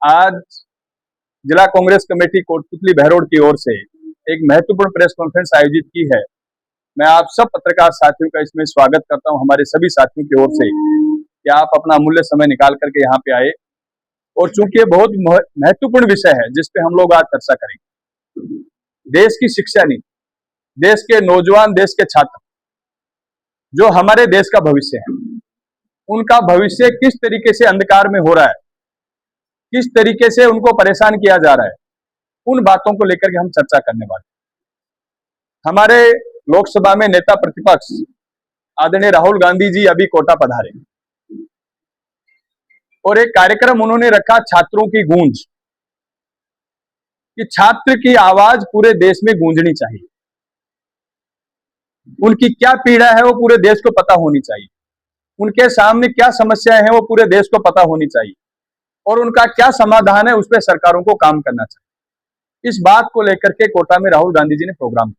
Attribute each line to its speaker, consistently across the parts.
Speaker 1: आज जिला कांग्रेस कमेटी कोटपुतली बहरोड की ओर से एक महत्वपूर्ण प्रेस कॉन्फ्रेंस आयोजित की है। मैं आप सब पत्रकार साथियों का इसमें स्वागत करता हूं, हमारे सभी साथियों की ओर से कि आप अपना अमूल्य समय निकाल करके यहाँ पे आए। और चूंकि ये बहुत महत्वपूर्ण विषय है जिस पे हम लोग आज चर्चा करेंगे, देश की शिक्षा नीति, देश के नौजवान, देश के छात्र जो हमारे देश का भविष्य है, उनका भविष्य किस तरीके से अंधकार में हो रहा है, किस तरीके से उनको परेशान किया जा रहा है, उन बातों को लेकर के हम चर्चा करने वाले हैं। हमारे लोकसभा में नेता प्रतिपक्ष आदरणीय राहुल गांधी जी अभी कोटा पधारे और एक कार्यक्रम उन्होंने रखा, छात्रों की गूंज, कि छात्र की आवाज पूरे देश में गूंजनी चाहिए, उनकी क्या पीड़ा है वो पूरे देश को पता होनी चाहिए, उनके सामने क्या समस्याएं हैं वो पूरे देश को पता होनी चाहिए और उनका क्या समाधान है उस पर सरकारों को काम करना चाहिए। इस बात को लेकर के कोटा में राहुल गांधी जी ने प्रोग्राम किया।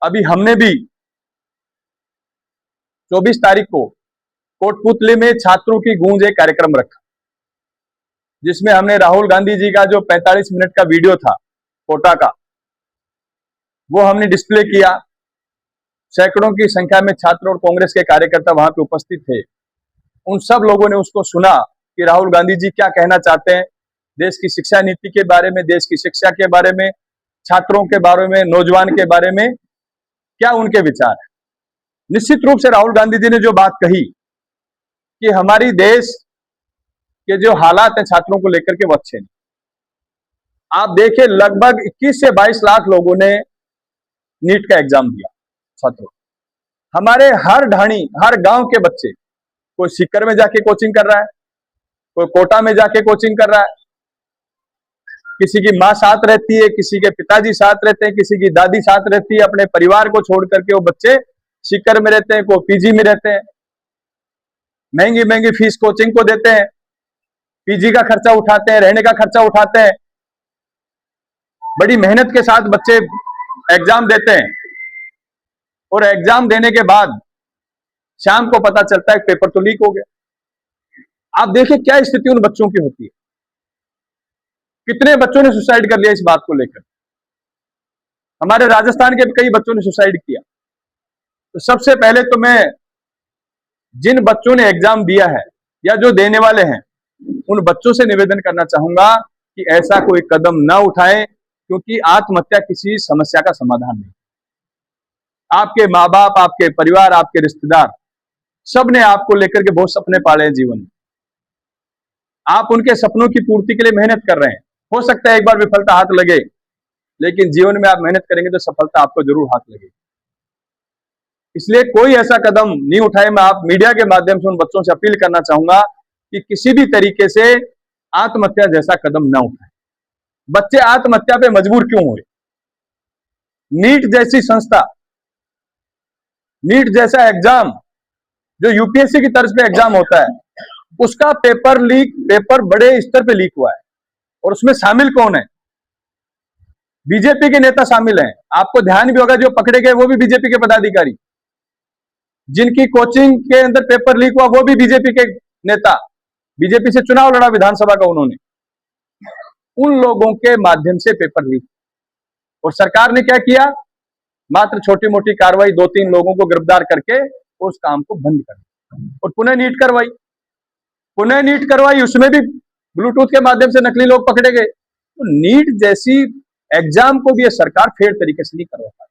Speaker 1: अभी हमने भी 24 तारीख को कोटपुतली में छात्रों की गूंज एक कार्यक्रम रखा, जिसमें हमने राहुल गांधी जी का जो 45 मिनट का वीडियो था कोटा का, वो हमने डिस्प्ले किया। सैकड़ों की संख्या में छात्र और कांग्रेस के कार्यकर्ता वहां पे उपस्थित थे। उन सब लोगों ने उसको सुना कि राहुल गांधी जी क्या कहना चाहते हैं देश की शिक्षा नीति के बारे में, देश की शिक्षा के बारे में, छात्रों के बारे में, नौजवान के बारे में क्या उनके विचार है। निश्चित रूप से राहुल गांधी जी ने जो बात कही कि हमारी देश के जो हालात हैं छात्रों को लेकर के वो अच्छे नहीं। आप देखिए, लगभग 21 से 22 लाख लोगों ने नीट का एग्जाम दिया छात्रों। हमारे हर ढाणी, हर गांव के बच्चे, कोई सीकर में जाके कोचिंग कर रहा है, कोई कोटा में जाके कोचिंग कर रहा है, किसी की माँ साथ रहती है, किसी के पिताजी साथ रहते हैं, किसी की दादी साथ रहती है। अपने परिवार को छोड़ करके वो बच्चे सीकर में रहते हैं, कोई पीजी में रहते हैं, महंगी महंगी फीस कोचिंग को देते हैं, पीजी का खर्चा उठाते हैं, रहने का खर्चा उठाते हैं, बड़ी मेहनत के साथ बच्चे एग्जाम देते हैं और एग्जाम देने के बाद शाम को पता चलता है पेपर तो लीक हो गया। आप देखिए क्या स्थिति उन बच्चों की होती है। कितने बच्चों ने सुसाइड कर लिया इस बात को लेकर। हमारे राजस्थान के कई बच्चों ने सुसाइड किया। तो सबसे पहले तो मैं जिन बच्चों ने एग्जाम दिया है या जो देने वाले हैं, उन बच्चों से निवेदन करना चाहूंगा कि ऐसा कोई कदम ना उठाएं, क्योंकि आत्महत्या किसी समस्या का समाधान नहीं। आपके माँ बाप, आपके परिवार, आपके रिश्तेदार, सब ने आपको लेकर के बहुत सपने पाले हैं जीवन में। आप उनके सपनों की पूर्ति के लिए मेहनत कर रहे हैं। हो सकता है एक बार विफलता हाथ लगे, लेकिन जीवन में आप मेहनत करेंगे तो सफलता आपको जरूर हाथ लगेगी। इसलिए कोई ऐसा कदम नहीं उठाए। मैं आप मीडिया के माध्यम से उन बच्चों से अपील करना चाहूंगा कि किसी भी तरीके से आत्महत्या जैसा कदम ना उठाए। बच्चे आत्महत्या पे मजबूर क्यों हुए? नीट जैसी संस्था, नीट जैसा एग्जाम जो यूपीएससी की तर्ज पे एग्जाम होता है, उसका पेपर बड़े स्तर पे लीक हुआ है। और उसमें शामिल कौन है? बीजेपी के नेता शामिल हैं। आपको ध्यान भी होगा, जो पकड़े गए वो भी बीजेपी के पदाधिकारी, जिनकी कोचिंग के अंदर पेपर लीक हुआ वो भी बीजेपी के नेता, बीजेपी से चुनाव लड़ा विधानसभा का उन्होंने। उन लोगों के माध्यम से पेपर लीक। और सरकार ने क्या किया? मात्र छोटी मोटी कार्रवाई, 2-3 लोगों को गिरफ्तार करके उस काम को बंद कर दिया और पुनः नीट करवाई। उसमें भी ब्लूटूथ के माध्यम से नकली लोग पकड़े गए। तो नीट जैसी एग्जाम को भी ये सरकार फेयर तरीके से नहीं करवा पाई।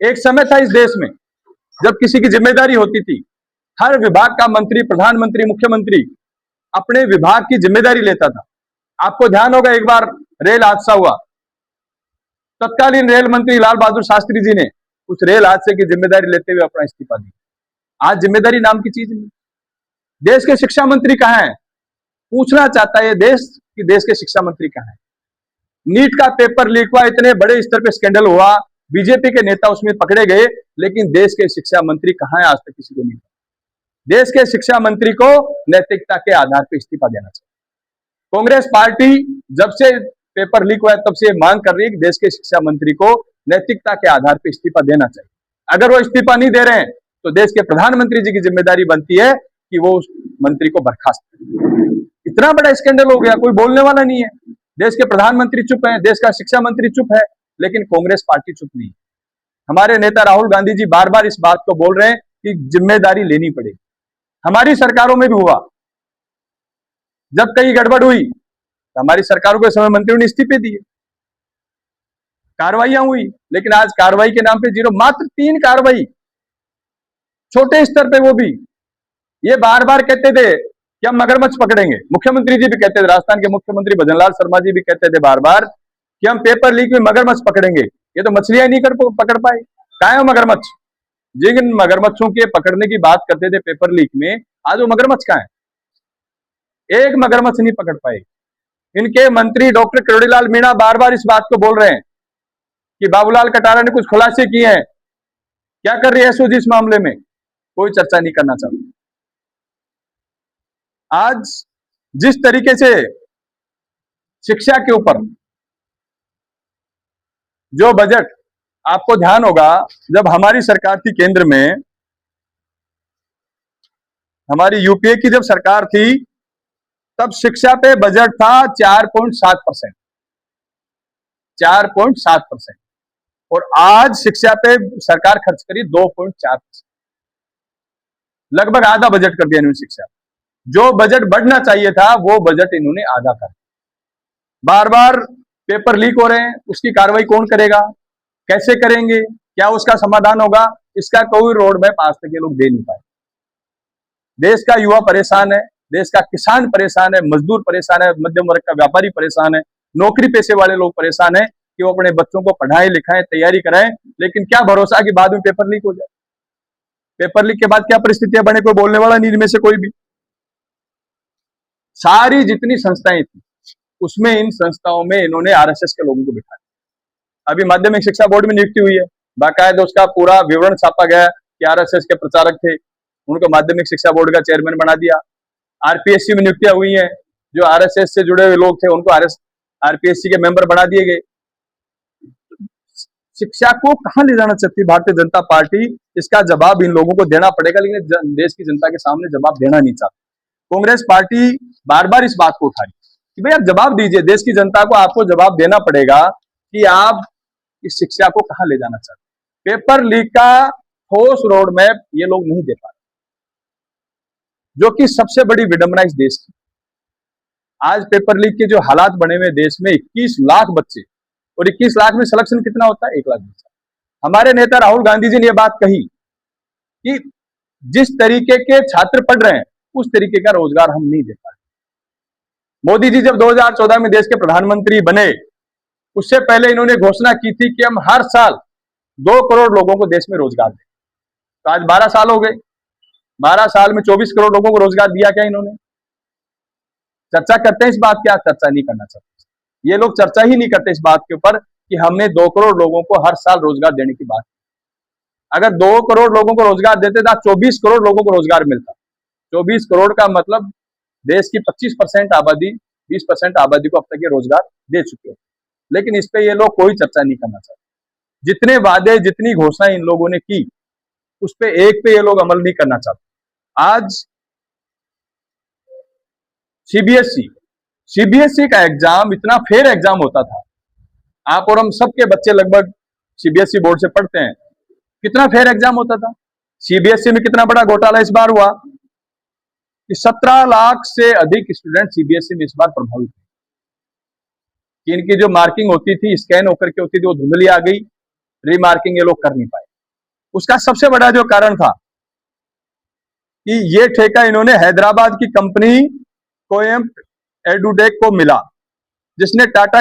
Speaker 1: एक समय था इस देश में जब किसी की जिम्मेदारी होती थी, हर विभाग का मंत्री, प्रधानमंत्री, मुख्यमंत्री अपने विभाग की जिम्मेदारी लेता था। आपको ध्यान होगा, एक बार रेल हादसा हुआ, तत्कालीन रेल मंत्री लाल बहादुर शास्त्री जी ने उस रेल हादसे की जिम्मेदारी लेते हुए अपना इस्तीफा दिया। आज जिम्मेदारी नाम की चीज नहीं। देश के शिक्षा मंत्री कहां है? पूछना चाहता है देश कि देश के शिक्षा मंत्री कहां है? नीट का पेपर लीक हुआ, इतने बड़े स्तर पे स्कैंडल हुआ, बीजेपी के नेता उसमें पकड़े गए, लेकिन देश के शिक्षा मंत्री कहां है? आज तक किसी को नहीं पता। देश के शिक्षा मंत्री को नैतिकता के आधार पर इस्तीफा देना चाहिए। कांग्रेस पार्टी जब से पेपर लीक हुआ है तब से मांग कर रही है कि देश के शिक्षा मंत्री को नैतिकता के आधार पर इस्तीफा देना चाहिए। अगर वो इस्तीफा नहीं दे रहे हैं तो देश के प्रधानमंत्री जी की जिम्मेदारी बनती है कि वो उस मंत्री को बर्खास्त करें। इतना बड़ा स्कैंडल हो गया, कोई बोलने वाला नहीं है। देश के प्रधानमंत्री चुप हैं, देश का शिक्षा मंत्री चुप है, लेकिन कांग्रेस पार्टी चुप नहीं। हमारे नेता राहुल गांधी जी बार बार इस बात को बोल रहे हैं कि जिम्मेदारी लेनी पड़ेगी। हमारी सरकारों में भी हुआ, जब कहीं गड़बड़ हुई तो हमारी सरकारों के समय मंत्रियों ने इस्तीफे दिए, कार्रवाइयां हुई, लेकिन आज कार्रवाई के नाम पे जीरो। मात्र 3 कार्रवाई, छोटे स्तर पे, वो भी ये बार बार कहते थे कि हम मगरमच्छ पकड़ेंगे। मुख्यमंत्री जी भी कहते थे, राजस्थान के मुख्यमंत्री भजनलाल शर्मा जी भी कहते थे बार बार कि हम पेपर लीक में मगरमच्छ पकड़ेंगे। ये तो मछलियां नहीं पकड़ पाए। कहाँ है मगरमच्छ? जिन मगरमच्छों के पकड़ने की बात करते थे पेपर लीक में, आज वो मगरमच्छ कहाँ है? एक मगरमच्छ नहीं पकड़ पाए। इनके मंत्री डॉक्टर किरोड़ीलाल मीणा बार बार इस बात को बोल रहे हैं कि बाबूलाल कटारा ने कुछ खुलासे किए हैं। क्या कर रही है एसओजी इस मामले में? कोई चर्चा नहीं करना चाहता। आज जिस तरीके से शिक्षा के ऊपर जो बजट, आपको ध्यान होगा जब हमारी सरकार थी केंद्र में, हमारी यूपीए की जब सरकार थी, तब शिक्षा पे बजट था 4.7%, 4.7%, और आज शिक्षा पे सरकार खर्च करी 2.4%, लगभग आधा बजट कर दिया इन्होंने शिक्षा। जो बजट बढ़ना चाहिए था वो बजट इन्होंने आधा कर। बार बार पेपर लीक हो रहे हैं, उसकी कार्रवाई कौन करेगा, कैसे करेंगे, क्या उसका समाधान होगा, इसका कोई रोड मैप आज तक ये लोग दे नहीं पाए। देश का युवा परेशान है, देश का किसान परेशान है, मजदूर परेशान है, मध्यम वर्ग का व्यापारी परेशान है, नौकरी पेशे वाले लोग परेशान है कि वो अपने बच्चों को पढ़ाएं लिखाएं, तैयारी कराएं, लेकिन क्या भरोसा कि बाद में पेपर लीक हो जाए। पेपर लीक के बाद क्या परिस्थितियां बने, कोई बोलने वाला नहीं इनमें से कोई भी। सारी जितनी संस्थाएं थी उसमें, इन संस्थाओं में इन्होंने आरएसएस के लोगों को बिठाया। अभी माध्यमिक शिक्षा बोर्ड में नियुक्ति हुई है, बाकायदा उसका पूरा विवरण छापा गया कि आरएसएस के प्रचारक थे, उनको माध्यमिक शिक्षा बोर्ड का चेयरमैन बना दिया। आरपीएससी में नियुक्तियां हुई हैं, जो आरएसएस से जुड़े हुए लोग थे उनको आरपीएससी के मेंबर बना दिए गए। शिक्षा को कहां ले जाना चाहती भारतीय जनता पार्टी, इसका जवाब इन लोगों को देना पड़ेगा, लेकिन देश की जनता के सामने जवाब देना नहीं चाहती। कांग्रेस पार्टी बार बार इस बात को उठा रही कि भाई आप जवाब दीजिए, देश की जनता को आपको जवाब देना पड़ेगा कि आप इस शिक्षा को कहां ले जाना चाहते। पेपर लीक का ठोस रोड मैप ये लोग नहीं दे पा रहे, जो कि सबसे बड़ी विडंबना इस देश की। आज पेपर लीक के जो हालात बने हुए देश में, 21 लाख बच्चे, और 21 लाख में सिलेक्शन कितना होता है? 1 लाख बच्चा। हमारे नेता राहुल गांधी जी ने यह बात कही कि जिस तरीके के छात्र पढ़ रहे हैं उस तरीके का रोजगार हम नहीं दे पाए। मोदी जी जब 2014 में देश के प्रधानमंत्री बने, उससे पहले इन्होंने घोषणा की थी कि हम हर साल 2 करोड़ लोगों को देश में रोजगार दें। तो आज 12 साल हो गए, 12 साल में 24 करोड़ लोगों को रोजगार दिया क्या इन्होंने? चर्चा करते हैं इस बात की, आज चर्चा नहीं करना चाहते। ये लोग चर्चा ही नहीं करते इस बात के ऊपर कि हमने 2 करोड़ लोगों को हर साल रोजगार देने की बात। अगर 2 करोड़ लोगों को रोजगार देते तो 24 करोड़ लोगों को रोजगार मिलता। 24 करोड़ का मतलब देश की 25% आबादी, 20% आबादी को अब तक ये रोजगार दे चुके हैं, लेकिन इस पे ये लोग कोई चर्चा नहीं करना चाहते। जितने वादे, जितनी घोषणाएं इन लोगों ने की, उस पे एक पे ये लोग अमल नहीं करना चाहते। आज सीबीएसई का एग्जाम इतना फेयर एग्जाम होता था, आप और हम सबके बच्चे लगभग सीबीएसई बोर्ड से पढ़ते हैं, कितना फेयर एग्जाम होता था। सीबीएसई में कितना बड़ा घोटाला इस बार हुआ कि 17 लाख से अधिक स्टूडेंट सीबीएसई में इस बार प्रभावित हुए। इनकी जो मार्किंग होती थी, स्कैन होकर के होती थी, वो धुंधली आ गई, रीमार्किंग ये लोग कर नहीं पाए। उसका सबसे बड़ा जो कारण था कि ये ठेका इन्होंने हैदराबाद की कंपनी कोएम्प एडुटेक को मिला, जिसने टाटा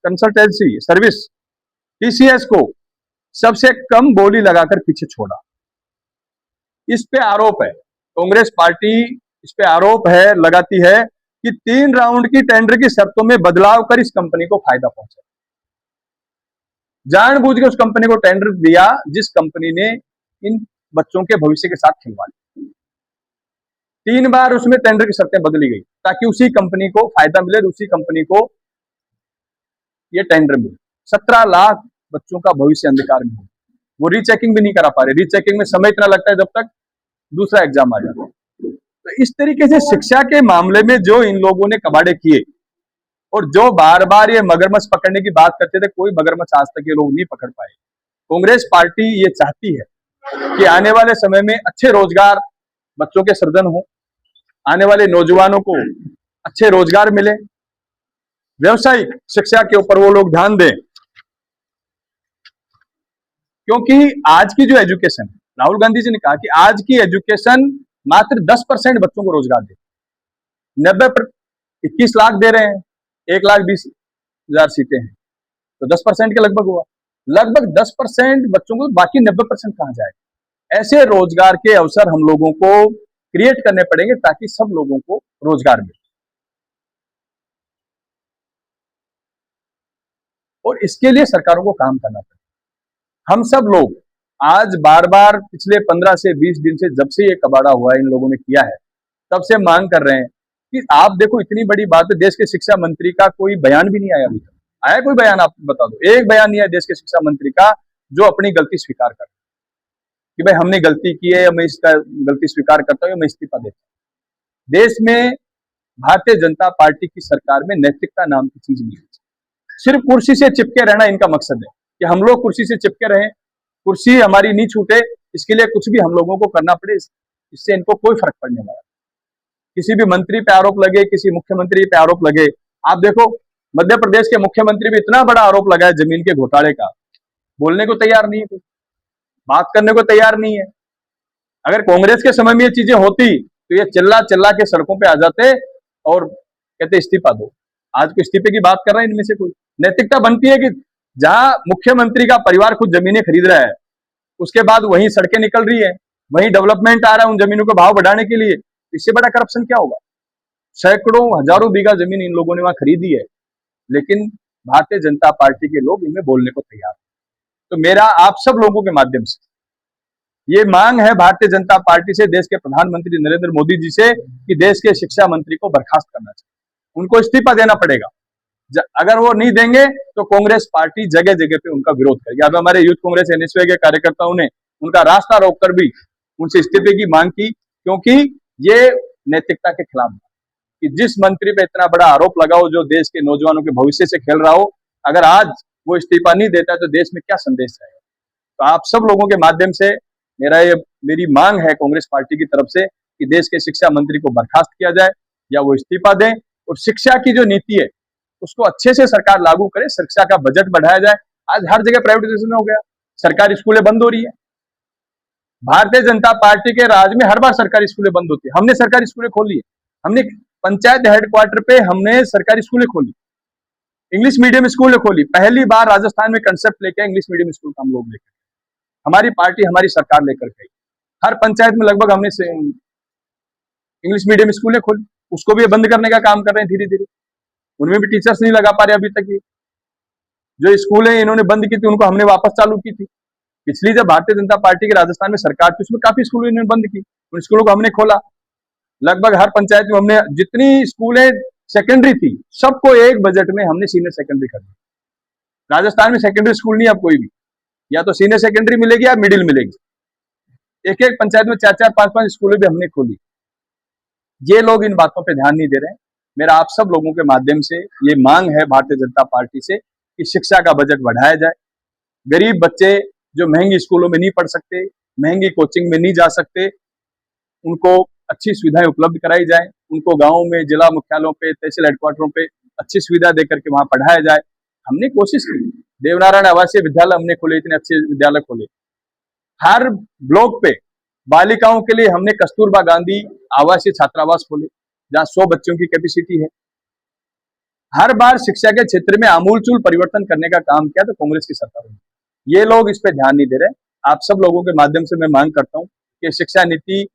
Speaker 1: कंसल्टेंसी सर्विस टीसीएस को सबसे कम बोली लगाकर पीछे छोड़ा। इस पे आरोप है, कांग्रेस पार्टी इस पे आरोप है, लगाती है कि 3 राउंड की टेंडर की शर्तों में बदलाव कर इस कंपनी को फायदा पहुंचा। जानबूझ के उस कंपनी को टेंडर दिया जिस कंपनी ने इन बच्चों के भविष्य के साथ खिलवाड़ किया। 3 बार उसमें टेंडर की शर्तें बदली गई ताकि उसी कंपनी को फायदा मिले, उसी कंपनी को ये टेंडर मिले। 17 लाख बच्चों का भविष्य अंधकार में हो, वो रीचेकिंग भी नहीं करा पा रहे। रीचेकिंग में समय इतना लगता है जब तक दूसरा एग्जाम आ जाता है। तो इस तरीके से शिक्षा के मामले में जो इन लोगों ने कबाड़े किए और जो बार बार ये मगरमच्छ पकड़ने की बात करते थे, कोई मगरमच्छ आज तक ये लोग नहीं पकड़ पाए। कांग्रेस पार्टी ये चाहती है कि आने वाले समय में अच्छे रोजगार बच्चों के सृजन हो, आने वाले नौजवानों को अच्छे रोजगार मिले, व्यवसायिक शिक्षा के ऊपर वो लोग ध्यान दें। क्योंकि आज की जो एजुकेशन, राहुल गांधी जी ने कहा कि आज की एजुकेशन मात्र 10% बच्चों को रोजगार दे, 21 लाख दे रहे हैं, 1,20,000 सीटें हैं, तो 10% के लगभग हुआ। लगभग 10% बच्चों को, बाकी 90% कहां जाएगा? ऐसे रोजगार के अवसर हम लोगों को क्रिएट करने पड़ेंगे ताकि सब लोगों को रोजगार मिले। और इसके लिए सरकारों को काम करना पड़ेगा। हम सब लोग आज बार बार पिछले 15 से 20 दिन से, जब से ये कबाड़ा हुआ है इन लोगों ने किया है, तब से मांग कर रहे हैं कि आप देखो, इतनी बड़ी बात है, देश के शिक्षा मंत्री का कोई बयान भी नहीं आया अभी तक। आया कोई बयान? आप बता दो, एक बयान नहीं आया देश के शिक्षा मंत्री का जो अपनी गलती स्वीकार कर कि भाई हमने गलती की है, मैं इसका गलती स्वीकार करता हूं, मैं इस्तीफा देता हूं। देश में भारतीय जनता पार्टी की सरकार में नैतिकता नाम की चीज नहीं है। सिर्फ कुर्सी से चिपके रहना इनका मकसद है कि हम लोग कुर्सी से चिपके रहें, कुर्सी हमारी नहीं छूटे, इसके लिए कुछ भी हम लोगों को करना पड़े। इससे इनको कोई फर्क पड़ने वाला। किसी भी मंत्री पे आरोप लगे, किसी मुख्यमंत्री पे आरोप लगे, आप देखो मध्य प्रदेश के मुख्यमंत्री भी इतना बड़ा आरोप लगा है जमीन के घोटाले का, बोलने को तैयार नहीं है, कोई बात करने को तैयार नहीं है। अगर कांग्रेस के समय में ये चीजें होती तो ये चिल्ला चिल्ला के सड़कों पे आ जाते और कहते इस्तीफा दो। आज को इस्तीफे की बात कर रहे हैं इनमें से कोई? नैतिकता बनती है कि जहां मुख्यमंत्री का परिवार खुद जमीनें खरीद रहा है, उसके बाद वहीं सड़कें निकल रही है, वहीं डेवलपमेंट आ रहा है उन जमीनों के भाव बढ़ाने के लिए, इससे बड़ा करप्शन क्या होगा? सैकड़ों हजारों बीघा जमीन इन लोगों ने वहां खरीदी है, लेकिन भारतीय जनता पार्टी के लोग इनमें बोलने को तैयार हैं। तो मेरा आप सब लोगों के माध्यम से ये मांग है भारतीय जनता पार्टी से, देश के प्रधानमंत्री नरेंद्र मोदी जी से, कि देश के शिक्षा मंत्री को बर्खास्त करना चाहिए, उनको इस्तीफा देना पड़ेगा। अगर वो नहीं देंगे तो कांग्रेस पार्टी जगह जगह पे उनका विरोध करेगी। अब हमारे यूथ कांग्रेस एनएसयूआई के कार्यकर्ताओं ने उनका रास्ता रोककर भी उनसे इस्तीफे की मांग की, क्योंकि ये नैतिकता के खिलाफ कि जिस मंत्री पे इतना बड़ा आरोप लगा हो, जो देश के नौजवानों के भविष्य से खेल रहा हो, अगर आज वो इस्तीफा नहीं देता है तो देश में क्या संदेश जाएगा? तो आप सब लोगों के माध्यम से मेरी मांग है कांग्रेस पार्टी की तरफ से कि देश के शिक्षा मंत्री को बर्खास्त किया जाए या वो इस्तीफा दें, और शिक्षा की जो नीति है उसको अच्छे से सरकार लागू करे, शिक्षा का बजट बढ़ाया जाए। आज हर जगह प्राइवेटाइजेशन हो गया, सरकारी स्कूलें बंद हो रही है। भारतीय जनता पार्टी के राज में हर बार सरकारी स्कूलें बंद होती है। हमने सरकारी स्कूलें खोली है, हमने पंचायत हेडक्वार्टर पे हमने सरकारी स्कूलें खोली, इंग्लिश मीडियम स्कूलें खोली। पहली बार राजस्थान में कंसेप्ट लेके इंग्लिश मीडियम स्कूल का हम लोग लेकर, हमारी पार्टी हमारी सरकार लेकर गई। हर पंचायत में लगभग हमने इंग्लिश मीडियम स्कूलें खोली, उसको भी बंद करने का काम कर रहे हैं धीरे धीरे। उनमें भी टीचर्स नहीं लगा पा रहे अभी तक। जो स्कूलें इन्होंने बंद की थी उनको हमने वापस चालू की थी। पिछली जब भारतीय जनता पार्टी की राजस्थान में सरकार थी उसमें काफी स्कूल इन्होंने बंद की, उन स्कूलों को हमने खोला। लगभग हर पंचायत में हमने जितनी स्कूलें सेकेंडरी थी सबको एक बजट में हमने सीनियर सेकेंडरी कर दी। राजस्थान में सेकेंडरी स्कूल नहीं अब कोई भी, या तो सीनियर सेकेंडरी मिलेगी या मिडिल मिलेगी। एक एक पंचायत में 4-4, 5-5 स्कूलें भी हमने खोली। ये लोग इन बातों पे ध्यान नहीं दे रहे हैं। मेरा आप सब लोगों के माध्यम से ये मांग है भारतीय जनता पार्टी से कि शिक्षा का बजट बढ़ाया जाए। गरीब बच्चे जो महंगी स्कूलों में नहीं पढ़ सकते, महंगी कोचिंग में नहीं जा सकते, उनको अच्छी सुविधाएं उपलब्ध कराई जाए। उनको गाँव में, जिला मुख्यालयों पे, तहसील हेडक्वार्टरों पे अच्छी सुविधा देकर के वहां पढ़ाया जाए। हमने कोशिश की, देवनारायण आवासीय विद्यालय हमने खोले, इतने अच्छे विद्यालय खोले। हर ब्लॉक पे बालिकाओं के लिए हमने कस्तूरबा गांधी आवासीय छात्रावास खोले जहां 100 बच्चों की कैपेसिटी है। हर बार शिक्षा के क्षेत्र में आमूलचूल परिवर्तन करने का काम किया तो कांग्रेस की सरकार ने, ये लोग इस पे ध्यान नहीं दे रहे। आप सब लोगों के माध्यम से मैं मांग करता हूं कि शिक्षा नीति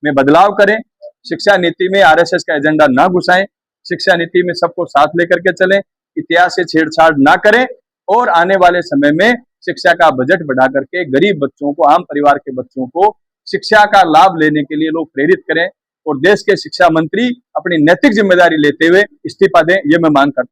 Speaker 1: में बदलाव करें, शिक्षा नीति में आरएसएस का एजेंडा ना घुसाएं, शिक्षा नीति में सबको साथ लेकर के चलें, इतिहास से छेड़छाड़ ना करें, और आने वाले समय में शिक्षा का बजट बढ़ा करके गरीब बच्चों को, आम परिवार के बच्चों को शिक्षा का लाभ लेने के लिए लोग प्रेरित करें, और देश के शिक्षा मंत्री अपनी नैतिक जिम्मेदारी लेते हुए इस्तीफा दें, ये मैं मांग करता हूं।